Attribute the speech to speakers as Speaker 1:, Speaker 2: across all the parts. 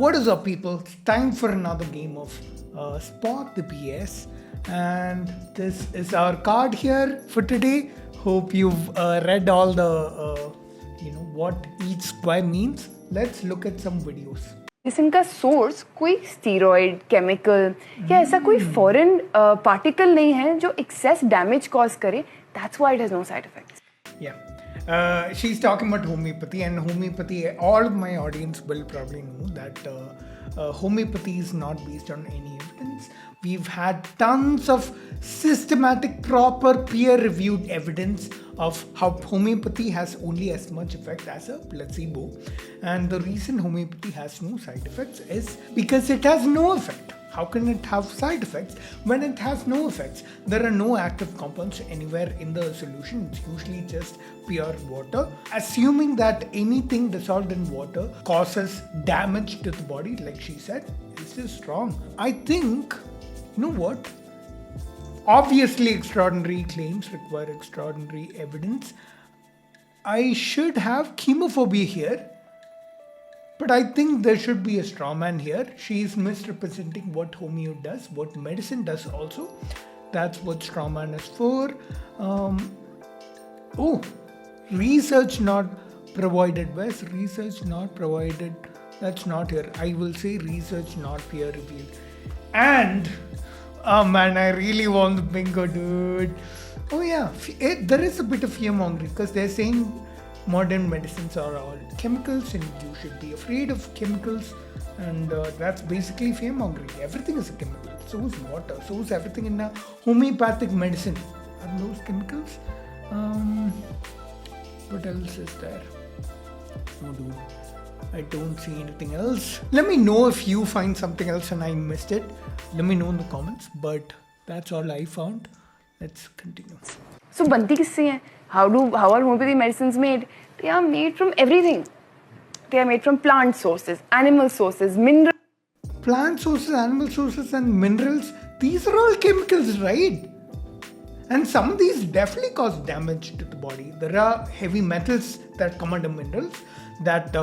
Speaker 1: What is up, people? It's time for another game of Spot the BS, and this is our card here for today. Hope you've read all the what each square means. Let's look at some videos.
Speaker 2: इनका source कोई steroid chemical या ऐसा कोई foreign particle नहीं है जो excess damage cause करे. That's why it has no side effects.
Speaker 1: She's talking about homeopathy, and homeopathy, all of my audience will probably know that homeopathy is not based on any evidence. We've had tons of systematic, proper, peer-reviewed evidence of how homeopathy has only as much effect as a placebo. And the reason homeopathy has no side effects is because it has no effect. How can it have side effects when it has no effects? There are no active compounds anywhere in the solution. It's usually just pure water. Assuming that anything dissolved in water causes damage to the body, like she said, this is wrong. I think, you know what? Obviously, extraordinary claims require extraordinary evidence. I should have chemophobia here. But I think there should be a straw man here. She is misrepresenting what homeo does, what medicine does also. That's what straw man is for. Research not provided. Where's research not provided? That's not here. I will say research not peer reviewed. And, oh man, I really want the bingo, dude. Oh yeah, there is a bit of fear mongering because they're saying modern medicines are all chemicals and you should be afraid of chemicals, and that's basically fear mongering. Everything is a chemical. So is water. So is everything in a homeopathic medicine. Are those chemicals? What else is there? No, dude. I don't see anything else. Let me know if you find something else and I missed it. Let me know in the comments. But that's all I found. Let's continue.
Speaker 2: So बनती किससे हैं? How are homeopathy medicines made? They are made from everything. They are made from plant sources, animal sources, minerals.
Speaker 1: Plant sources, animal sources, and minerals. These are all chemicals, right? And some of these definitely cause damage to the body. There are heavy metals that come under minerals that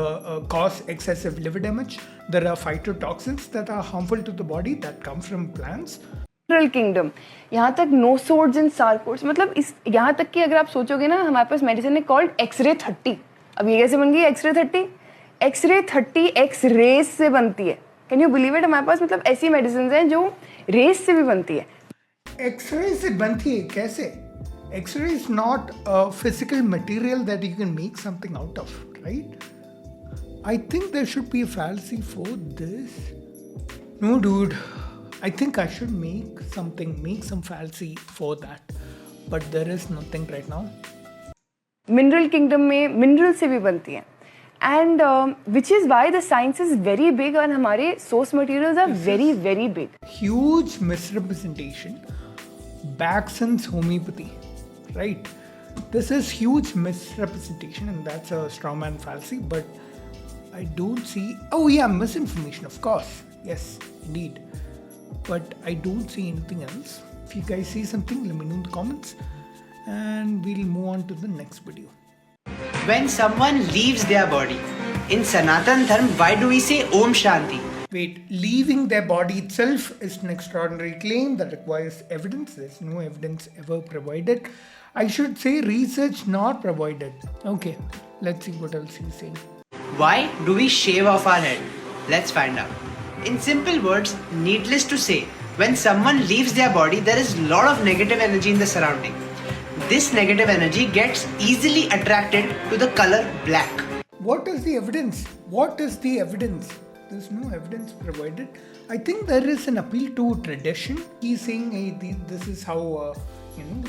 Speaker 1: cause excessive liver damage. There are phytotoxins that are harmful to the body that come from plants.
Speaker 2: Mineral kingdom, यहाँ तक no swords and सारकोड्स, मतलब इस यहाँ तक कि अगर आप सोचोगे ना, हमारे पास मेडिसिन है कॉल्ड एक्सरे 30. अब ये कैसे बन गई एक्सरे 30? एक्सरे 30 एक्स रेज से बनती है. Can you believe it? हमारे पास मतलब ऐसी मेडिसिन हैं जो रेज से भी बनती है.
Speaker 1: एक्सरे से बनती है कैसे? X ray is not a physical material that you can make something out of, right? I think there should be a fallacy for this. No dude, I think I should make some fallacy for that, but there is nothing right now.
Speaker 2: Mineral kingdom में mineral से भी बनती हैं, and which is why the science is very big और हमारे source materials are very big.
Speaker 1: Huge misrepresentation back since homeopathy, right? This is huge misrepresentation, and that's a strawman fallacy. But I don't see. Oh yeah, misinformation, of course. Yes, indeed. But I don't see anything else. If you guys see something, let me know in the comments, and we'll move on to the next video.
Speaker 3: When someone leaves their body, in Sanatan Dharma, why do we say Om Shanti?
Speaker 1: Wait, leaving their body itself is an extraordinary claim that requires evidence. There's no evidence ever provided. I should say research not provided. Okay, let's see what else he's saying.
Speaker 3: Why do we shave off our head? Let's find out. In simple words, needless to say, when someone leaves their body, there is a lot of negative energy in the surrounding. This negative energy gets easily attracted to the color black.
Speaker 1: What is the evidence? What is the evidence? There's no evidence provided. I think there is an appeal to tradition. He's saying, hey, this is how,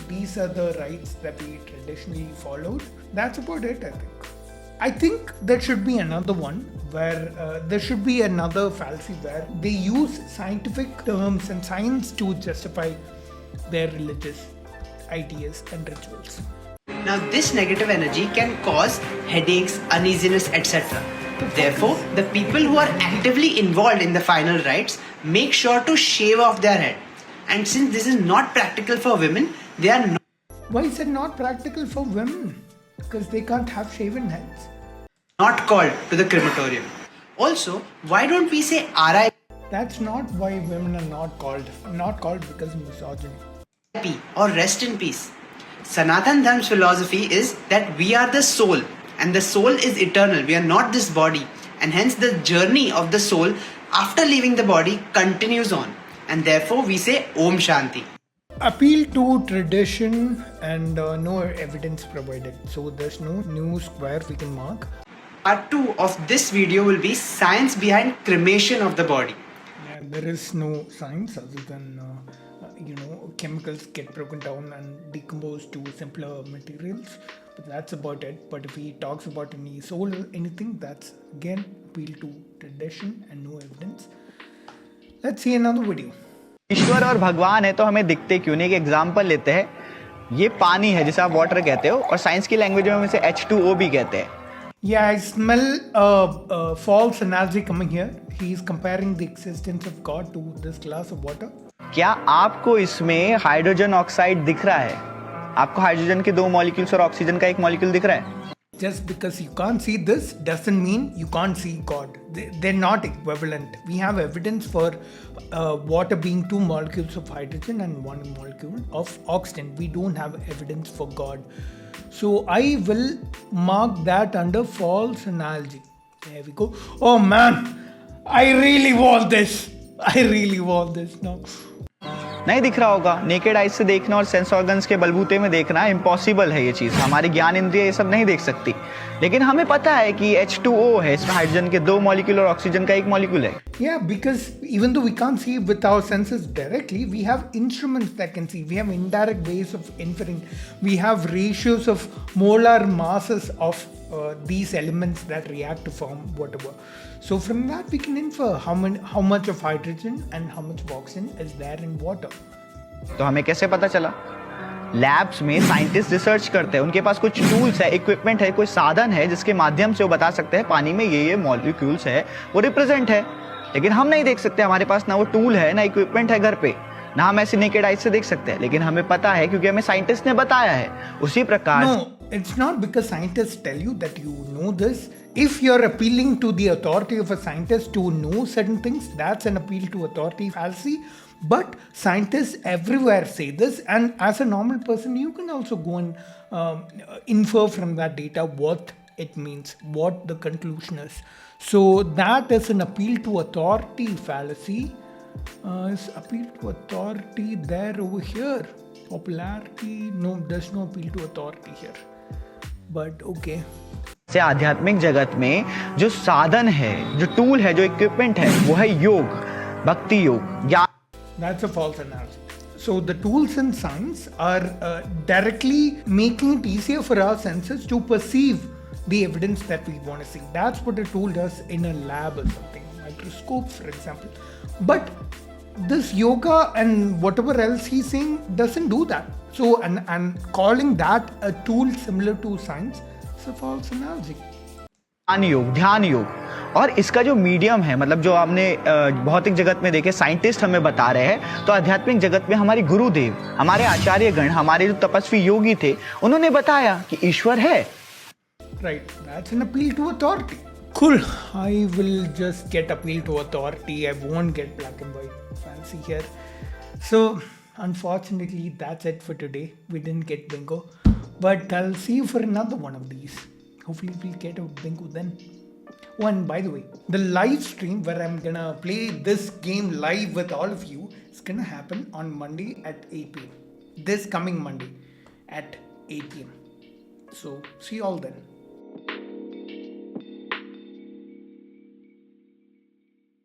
Speaker 1: these are the rites that we traditionally followed. That's about it, I think. I think there should be another one where there should be another fallacy where they use scientific terms and science to justify their religious ideas and rituals.
Speaker 3: Now this negative energy can cause headaches, uneasiness, etc. Therefore, the people who are actively involved in the final rites make sure to shave off their head. And since this is not practical for women, they are not.
Speaker 1: Why is it not practical for women? Because they can't have shaven heads.
Speaker 3: Not called to the crematorium. Also, why don't we say RIP
Speaker 1: That's not why women are not called because of misogyny.
Speaker 3: or rest in peace? Sanatan Dharm's philosophy is that we are the soul and the soul is eternal. We are not this body, and hence the journey of the soul after leaving the body continues on, and therefore we say Om Shanti.
Speaker 1: Appeal to tradition and no evidence provided. So there's no new square we can mark.
Speaker 3: Part 2 of this video will be science behind cremation of the body.
Speaker 1: Yeah, there is no science other than chemicals get broken down and decomposed to simpler materials. But that's about it. But if he talks about any soul or anything, that's again appeal to tradition and no evidence. Let's see another video.
Speaker 4: ईश्वर और भगवान है तो हमें दिखते क्यों नहीं? एक example लेते हैं, ये पानी है जिसे आप वाटर कहते हो और साइंस की लैंग्वेज में हम इसे H2O भी कहते हैं.
Speaker 1: Yeah, I smell a false analogy coming here. He is comparing the existence of God to this glass of water.
Speaker 4: क्या आपको इसमें हाइड्रोजन ऑक्साइड दिख रहा है? आपको हाइड्रोजन के 2 मॉलिक्यूल्स और ऑक्सीजन का 1 मॉलिक्यूल दिख रहा है?
Speaker 1: Just because you can't see this doesn't mean you can't see God. They're not equivalent. We have evidence for water being 2 molecules of hydrogen and 1 molecule of oxygen. We don't have evidence for God. So I will mark that under false analogy. There we go. Oh man, I really want this now.
Speaker 4: नहीं दिख रहा होगा. Naked eyes से देखना और sense organs के बलबूते में देखना इम्पॉसिबल है. ये चीज हमारी ज्ञान इंद्रिय ये सब नहीं देख सकती, लेकिन हमें पता है कि H2O है, इसमें हाइड्रोजन के 2 मॉलिक्यूल और ऑक्सीजन का 1 मॉलिक्यूल है.
Speaker 1: Yeah, because even though we can't see with our senses directly, we have instruments that can see. We have indirect ways of inferring. We have ratios of molar masses of these elements that react to form whatever. So from that we can infer how much of hydrogen and how much of oxygen is there in water.
Speaker 4: तो हमें कैसे पता चला? Labs में scientist research करते हैं, उनके पास कुछ टूल्स है, इक्विपमेंट है, कोई साधन है जिसके माध्यम से वो बता सकते हैं पानी में ये मॉलिक्यूल्स है, वो रिप्रेजेंट है. लेकिन हम नहीं देख सकते, हमारे पास ना वो टूल है ना इक्विपमेंट है घर पे, ना हम ऐसे नेकेड आइज से देख सकते हैं, लेकिन हमें पता है क्योंकि हमें साइंटिस्ट ने बताया है. उसी प्रकार
Speaker 1: No, it's not because scientists tell you that you know this. If you're appealing to the authority of a scientist to know certain things, that's an appeal to authority fallacy. But scientists everywhere say this, and as a normal person, you can also go and infer from that data what it means, what the conclusion is. So that is an appeal to authority fallacy. Is appeal to authority there over here? Popularity? No, there's no appeal to authority here. But okay.
Speaker 4: से आध्यात्मिक जगत में जो साधन है, जो tool है, जो इक्विपमेंट है, वो है योग, भक्ति योग, ज्ञान.
Speaker 1: That's a false analogy. So the tools in science are directly making it easier for our senses to perceive the evidence that we want to see. That's what a tool does in a lab or something, microscope for example. But this yoga and whatever else he's saying doesn't do that. So and calling that a tool similar to science is a false analogy.
Speaker 4: ध्यान योग और इसका जो medium है, मतलब जो आपने भौतिक जगत में देखे साइंटिस्ट हमें बता रहे हैं, तो आध्यात्मिक जगत में हमारे गुरुदेव, हमारे आचार्यगण, हमारे जो तपस्वी योगी थे, उन्होंने बताया कि ईश्वर है.
Speaker 1: Right, that's an appeal to authority. Cool, I will just get appeal to authority. I won't get black and white fancy here. So unfortunately that's it for today. We didn't get bingo, but I'll see you for another one of these. Hopefully we'll get a bingo then. Oh, and by the way, the live stream where I'm gonna play this game live with all of you is gonna happen on Monday at 8 p.m. This coming Monday at 8 p.m. So see you all then.